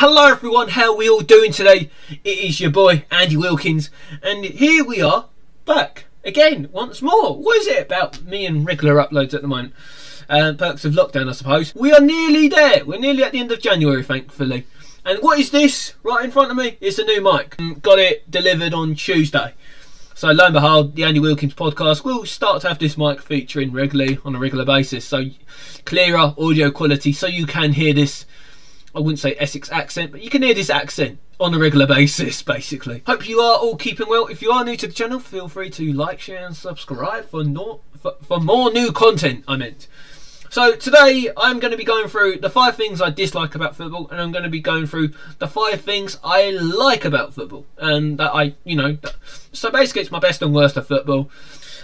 Hello everyone, how are we all doing today? It is your boy Andy Wilkins, and here we are back again once more. What is it about me and regular uploads at the moment? Perks of lockdown, I suppose. We are nearly there. We're nearly at the end of January, thankfully. And what is this right in front of me? It's a new mic. Got it delivered on Tuesday. So lo and behold, the Andy Wilkins podcast will start to have this mic featuring regularly on a regular basis. So clearer audio quality, so you can hear this, I wouldn't say Essex accent, but you can hear this accent on a regular basis, basically. Hope you are all keeping well. If you are new to the channel, feel free to like, share and subscribe for more new content, I meant. So today I'm going to be going through the 5 things I dislike about football, and I'm going to be going through the 5 things I like about football, and that so basically it's my best and worst of football.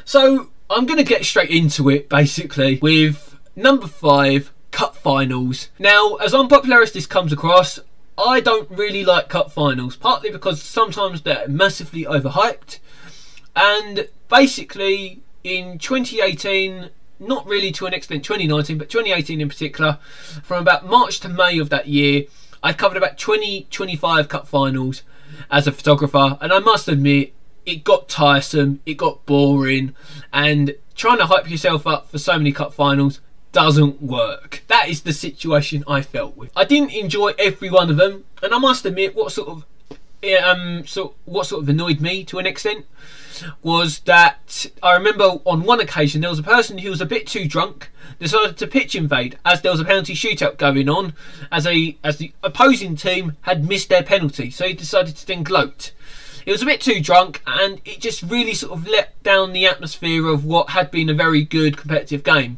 So I'm going to get straight into it, basically, with number 5, cup finals. Now, as unpopular as this comes across, I don't really like cup finals, partly because sometimes they're massively overhyped, and basically in 2018, not really to an extent 2019, but 2018 in particular, from about March to May of that year, I covered about 20-25 cup finals as a photographer, and I must admit it got tiresome, it got boring, and trying to hype yourself up for so many cup finals doesn't work. That is the situation I felt with. I didn't enjoy every one of them, and I must admit what sort of annoyed me to an extent was that I remember on one occasion there was a person who was a bit too drunk, decided to pitch invade as there was a penalty shootout going on, as the opposing team had missed their penalty, so he decided to then gloat. He was a bit too drunk, and it just really sort of let down the atmosphere of what had been a very good competitive game.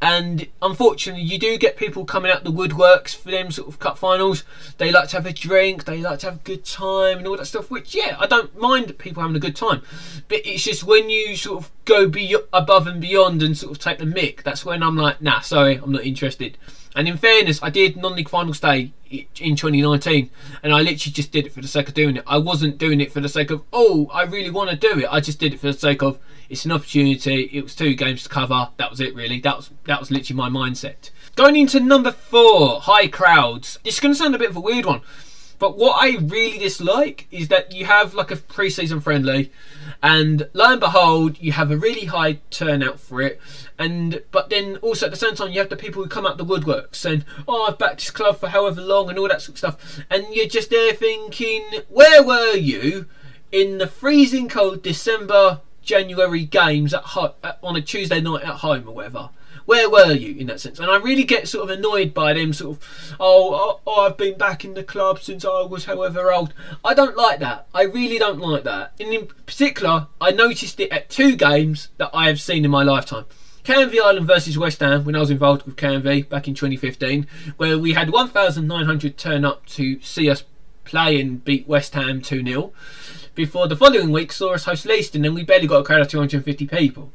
And unfortunately, you do get people coming out the woodworks for them sort of cup finals. They like to have a drink, they like to have a good time and all that stuff, which, yeah, I don't mind people having a good time. But it's just when you sort of go above and beyond and sort of take the mick, that's when I'm like, nah, sorry, I'm not interested. And in fairness, I did non-league finals day in 2019, and I literally just did it for the sake of doing it. I wasn't doing it for the sake of, oh, I really want to do it. I just did it for the sake of, it's an opportunity, it was 2 games to cover, that was it really. That was literally my mindset. Going into number 4, high crowds. This is going to sound a bit of a weird one, but what I really dislike is that you have like a pre-season friendly, and lo and behold, you have a really high turnout for it, but then also at the same time you have the people who come out the woodwork saying, oh, I've backed this club for however long and all that sort of stuff, and you're just there thinking, where were you in the freezing cold December, January games on a Tuesday night at home or whatever? Where were you in that sense? And I really get sort of annoyed by them sort of, oh, I've been back in the club since I was however old. I don't like that. I really don't like that. And in particular, I noticed it at 2 games that I have seen in my lifetime. Canvey Island versus West Ham, when I was involved with Canvey back in 2015, where we had 1,900 turn up to see us play and beat West Ham 2-0, before the following week saw us host Leicester, and we barely got a crowd of 250 people.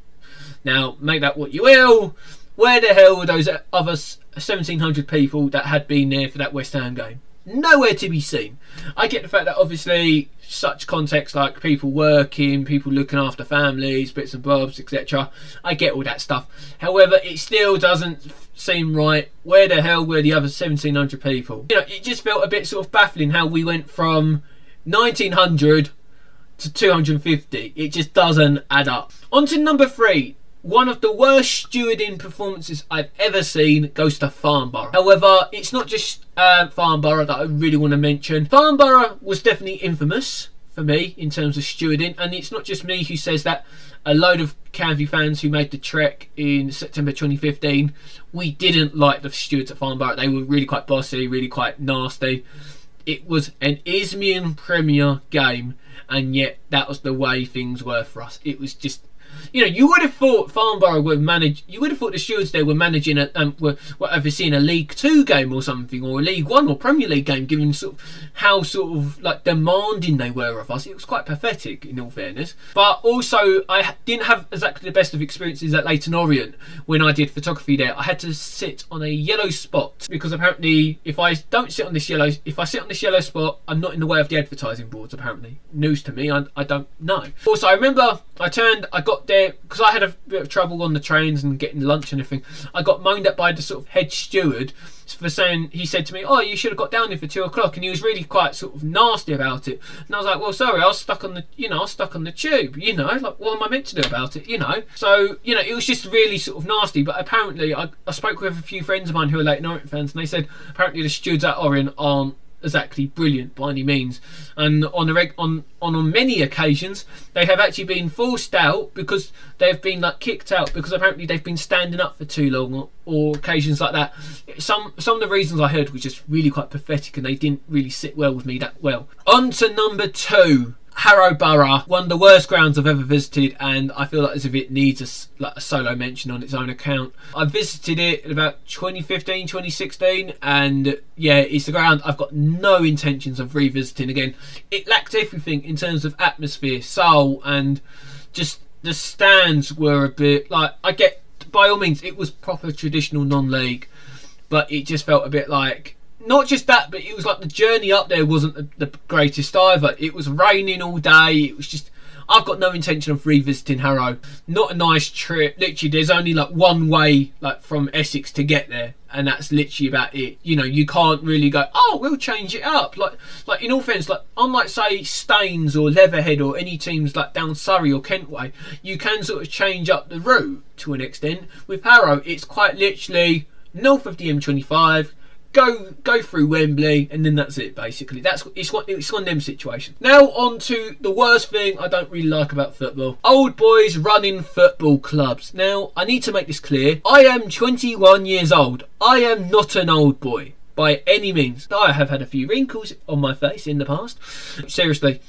Now, make that what you will. Where the hell were those other 1,700 people that had been there for that West Ham game? Nowhere to be seen. I get the fact that obviously such context like people working, people looking after families, bits and bobs, etc. I get all that stuff. However, it still doesn't seem right. Where the hell were the other 1,700 people? You know, it just felt a bit sort of baffling how we went from 1,900 to 250. It just doesn't add up. On to number 3. One of the worst stewarding performances I've ever seen goes to Farnborough. However, it's not just Farnborough that I really want to mention. Farnborough was definitely infamous for me in terms of stewarding, and it's not just me who says that. A load of Canvey fans who made the trek in September 2015, we didn't like the stewards at Farnborough. They were really quite bossy, really quite nasty. It was an Isthmian Premier game, and yet that was the way things were for us. It was just, you know, you would have thought Farnborough would manage. You would have thought the stewards there were managing were overseeing a League 2 game or something, or a League 1 or Premier League game, given sort of how sort of like demanding they were of us. It was quite pathetic, in all fairness. But also, I didn't have exactly the best of experiences at Leyton Orient when I did photography there. I had to sit on a yellow spot because apparently, if I sit on this yellow spot, I'm not in the way of the advertising boards. Apparently, news to me. I don't know. Also, I remember I got there because I had a bit of trouble on the trains and getting lunch and everything. I got moaned at by the sort of head steward for saying, he said to me, "Oh, you should have got down here for 2 o'clock," and he was really quite sort of nasty about it. And I was like, "Well, sorry, I was stuck on the, I was stuck on the tube, like, what am I meant to do about it, So, it was just really sort of nasty. But apparently, I spoke with a few friends of mine who are Leyton Orient fans, and they said apparently the stewards at Orient aren't exactly brilliant by any means, and on many occasions they have actually been forced out because they've been like kicked out because apparently they've been standing up for too long, or occasions like that. Some of the reasons I heard were just really quite pathetic, and they didn't really sit well with me that well. On to number 2. Harrow Borough, one of the worst grounds I've ever visited, and I feel like as if it needs a solo mention on its own account. I visited it in about 2015, 2016, and yeah, it's a ground I've got no intentions of revisiting again. It lacked everything in terms of atmosphere, soul, and just the stands were a bit like, I get, by all means, it was proper traditional non-league, but it just felt a bit like, not just that, but it was like the journey up there wasn't the greatest either. It was raining all day. It was just, I've got no intention of revisiting Harrow. Not a nice trip. Literally, there's only like one way like from Essex to get there, and that's literally about it. You can't really go, "Oh, we'll change it up." Like in all fairness, like unlike say Staines or Leatherhead or any teams like down Surrey or Kent way, you can sort of change up the route to an extent. With Harrow, it's quite literally north of the M25. Go through Wembley, and then that's it. Basically, it's one of them situations. Now on to the worst thing I don't really like about football: old boys running football clubs. Now I need to make this clear: I am 21 years old. I am not an old boy by any means. I have had a few wrinkles on my face in the past. Seriously.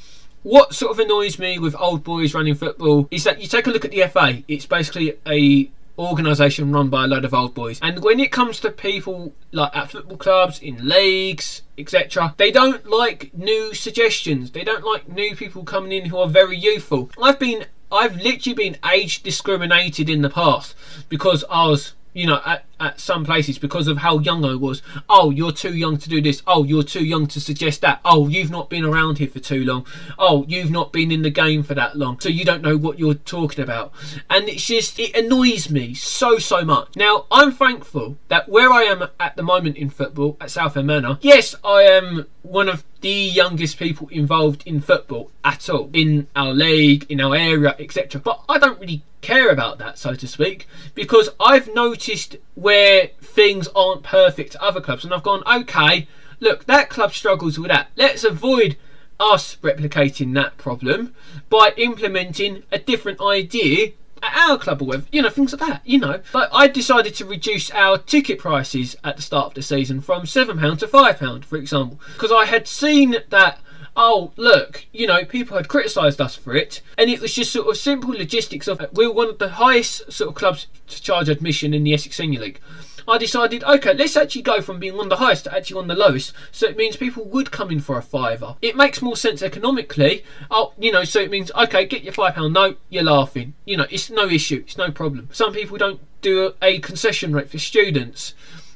What sort of annoys me with old boys running football is that you take a look at the FA. It's basically a organisation run by a load of old boys, and when it comes to people like at football clubs, in leagues, etc., they don't like new suggestions. They don't like new people coming in who are very youthful. I've literally been age discriminated in the past because I was at some places because of how young I was. "Oh, you're too young to do this. Oh, you're too young to suggest that. Oh, you've not been around here for too long. Oh, you've not been in the game for that long, so you don't know what you're talking about." And it annoys me so much. Now, I'm thankful that where I am at the moment in football, at Southend Manor, yes, I am one of the youngest people involved in football at all, in our league, in our area, etc. But I don't really care about that, so to speak, because I've noticed where things aren't perfect at other clubs, and I've gone, okay, look, that club struggles with that. Let's avoid us replicating that problem by implementing a different idea at our club or whatever, things like that, But I decided to reduce our ticket prices at the start of the season from £7 to £5, for example, because I had seen that, oh, look, people had criticised us for it, and it was just sort of simple logistics of, we were one of the highest sort of clubs to charge admission in the Essex Senior League. I decided, okay, let's actually go from being one of the highest to actually one of the lowest, so it means people would come in for a £5. It makes more sense economically. So it means, okay, get your £5 note, you're laughing. It's no issue, it's no problem. Some people don't do a concession rate for students,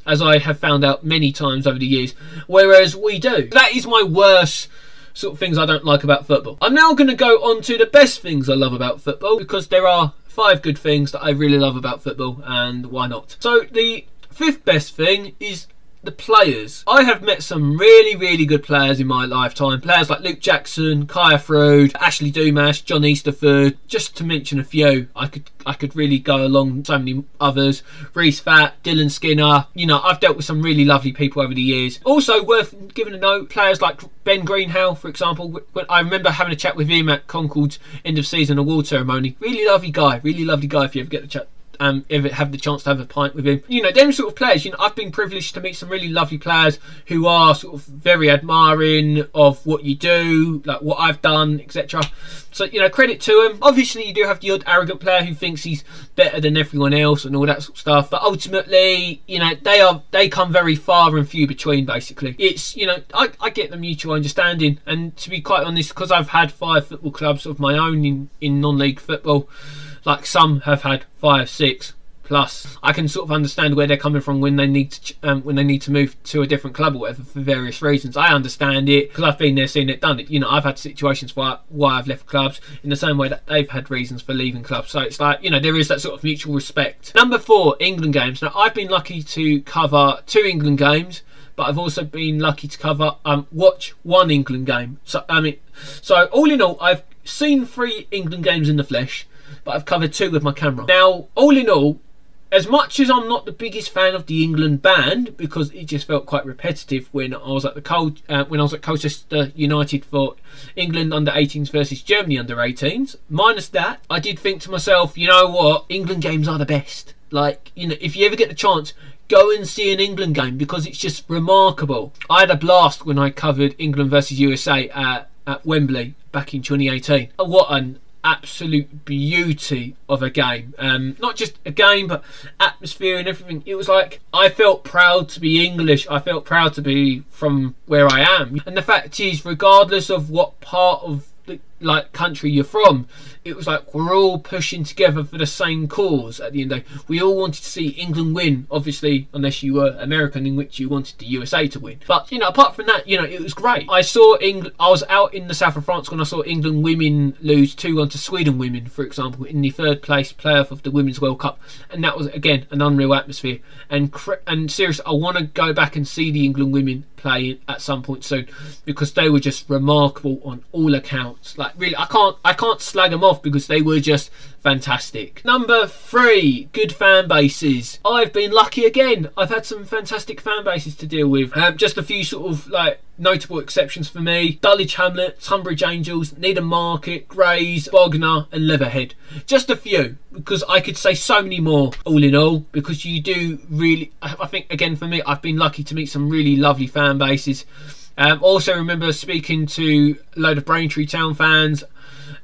as I have found out many times over the years, whereas we do. That is my worst sort of things I don't like about football. I'm now going to go on to the best things I love about football, because there are 5 good things that I really love about football, and why not? So the 5th best thing is the players. I have met some really good players in my lifetime. Players like Luke Jackson, Kaya Frood, Ashley Dumas, John Easterford, just to mention a few. I could really go along so many others. Reece Fat, Dylan Skinner. I've dealt with some really lovely people over the years. Also worth giving a note, players like Ben Greenhow, for example. I remember having a chat with him at Concord's end of season award ceremony. Really lovely guy if you ever get the chat. Ever have the chance to have a pint with him. Them sort of players, I've been privileged to meet some really lovely players who are sort of very admiring of what you do, like what I've done, etc. So, credit to them. Obviously, you do have the odd arrogant player who thinks he's better than everyone else and all that sort of stuff. But ultimately, they come very far and few between, basically. It's, I get the mutual understanding. And to be quite honest, because I've had 5 football clubs of my own in non-league football, like some have had 5, 6 Plus, I can sort of understand where they're coming from when they need to move to a different club or whatever for various reasons. I understand it because I've been there, seen it, done it. You know, I've had situations why I've left clubs in the same way that they've had reasons for leaving clubs. So it's like, you know, there is that sort of mutual respect. Number 4, England games. Now, I've been lucky to cover 2 England games, but I've also been lucky to cover watch 1 England game. So so all in all, I've seen 3 England games in the flesh, but I've covered 2 with my camera. Now, all in all, as much as I'm not the biggest fan of the England band, because it just felt quite repetitive when I was at Colchester United for England under 18s versus Germany under 18s, minus that, I did think to myself, you know what, England games are the best. Like, you know, if you ever get the chance, go and see an England game because it's just remarkable. I had a blast when I covered England versus USA at Wembley back in 2018. What an absolute beauty of a game. Not just a game, but atmosphere and everything. It was like, I felt proud to be English. I felt proud to be from where I am. And the fact is, regardless of what part of the country you're from, it was like we're all pushing together for the same cause at the end of the day. We all wanted to see England win, obviously, unless you were American, in which you wanted the USA to win. But, you know, apart from that, you know, it was great. I was out in the south of France when I saw England women lose 2-1 to Sweden women, for example, in the 3rd place playoff of the Women's World Cup. And that was, again, an unreal atmosphere. And seriously, I want to go back and see the England women play at some point soon, because they were just remarkable on all accounts. Like, really, I can't slag them off because they were just fantastic. Number 3, good fan bases. I've been lucky again. I've had some fantastic fan bases to deal with. Just a few sort of notable exceptions for me: Dulwich Hamlets, Tunbridge Angels, Needham Market, Grays, Bognor and Leatherhead. Just a few, because I could say so many more all in all, because you do really, I think, again, for me, I've been lucky to meet some really lovely fan bases. Also remember speaking to a load of Braintree Town fans.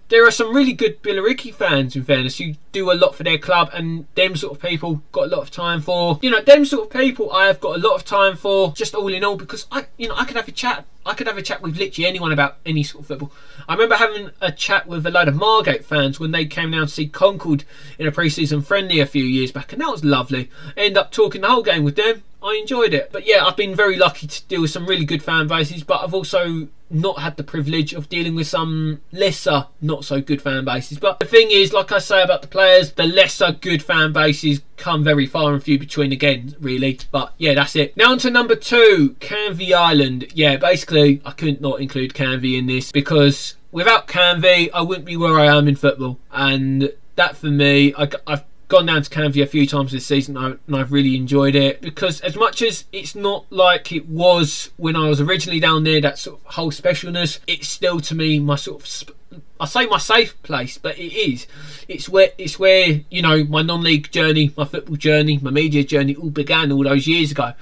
There are some really good Billericay fans, in fairness, who do a lot for their club, and them sort of people got a lot of time for. You know, them sort of people I have got a lot of time for, just all in all, because I could have a chat. I could have a chat with literally anyone about any sort of football. I remember having a chat with a load of Margate fans when they came down to see Concord in a pre-season friendly a few years back, and that was lovely. I ended up talking the whole game with them. I enjoyed it. But yeah, I've been very lucky to deal with some really good fan bases, but I've also not had the privilege of dealing with some lesser, not so good fan bases. But the thing is, like I say about the players, the lesser good fan bases come very far and few between again, really. But yeah, that's it. Now on to number 2, Canvey Island. Yeah, basically, I couldn't not include Canvey in this, because without Canvey, I wouldn't be where I am in football. And that, for me, I've gone down to Canvey a few times this season, and I've really enjoyed it, because as much as it's not like it was when I was originally down there, that sort of whole specialness, it's still to me my sort of, I say my safe place, but it is. It's where you know, my non-league journey, my football journey, my media journey all began all those years ago.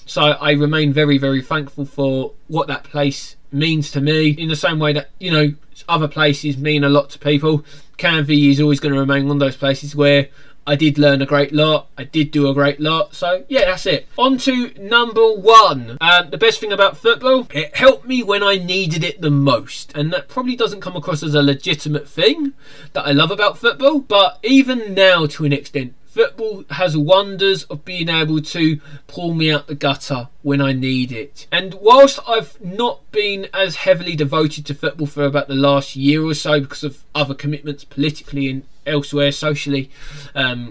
So I remain very, very thankful for what that place means to me, in the same way that, you know, other places mean a lot to people. Canvey is always going to remain one of those places where I did learn a great lot, I did do a great lot. So yeah, that's it. On to number 1. The best thing about football, it helped me when I needed it the most. And that probably doesn't come across as a legitimate thing that I love about football, but even now, to an extent, football has wonders of being able to pull me out the gutter when I need it. And whilst I've not been as heavily devoted to football for about the last year or so, because of other commitments politically and elsewhere socially,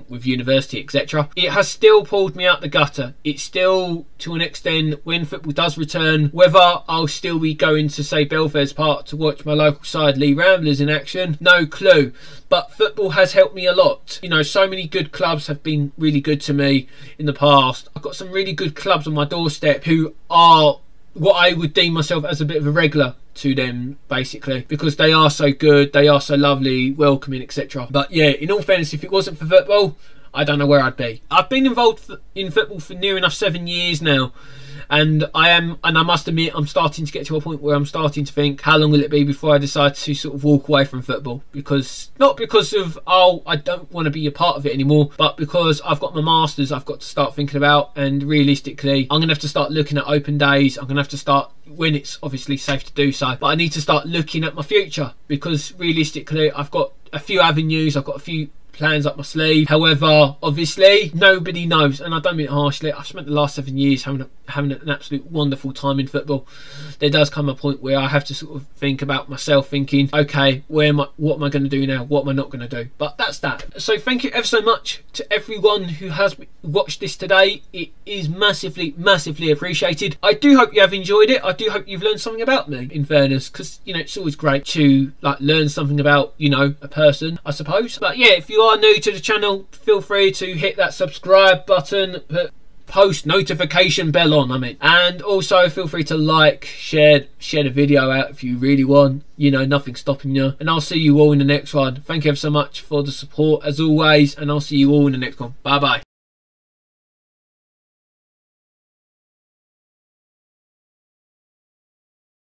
with university, etc., it has still pulled me out the gutter. It's still, to an extent, when football does return, whether I'll still be going to, say, Belfairs Park to watch my local side Lee Ramblers in action, no clue. But football has helped me a lot. You know, so many good clubs have been really good to me in the past. I've got some really good clubs on my doorstep who are what I would deem myself as a bit of a regular to them, basically, because they are so good, they are so lovely, welcoming, etc. But yeah, in all fairness, if it wasn't for football, I don't know where I'd be. I've been involved in football for near enough 7 years now, and I must admit, I'm starting to get to a point where I'm starting to think, how long will it be before I decide to sort of walk away from football? Because, not because of, oh, I don't want to be a part of it anymore, but because I've got my masters I've got to start thinking about, and realistically, I'm going to have to start looking at open days. I'm going to have to start, when it's obviously safe to do so, but I need to start looking at my future, because realistically, I've got a few avenues, I've got a few plans up my sleeve. However, obviously, nobody knows, and I don't mean it harshly. I've spent the last 7 years having an absolute wonderful time in football. There does come a point where I have to sort of think about myself, thinking, okay, what am I going to do now? What am I not going to do? But that's that. So thank you ever so much to everyone who has watched this today. It is massively appreciated. I do hope you have enjoyed it. I do hope you've learned something about me, in fairness, because, you know, it's always great to like learn something about, you know, a person, I suppose. But yeah, if you are new to the channel, feel free to hit that subscribe button, put post notification bell on, and also feel free to like, share the video out if you really want. You know, nothing's stopping you. And I'll see you all in the next one. Thank you ever so much for the support as always, and I'll see you all in the next one. Bye bye.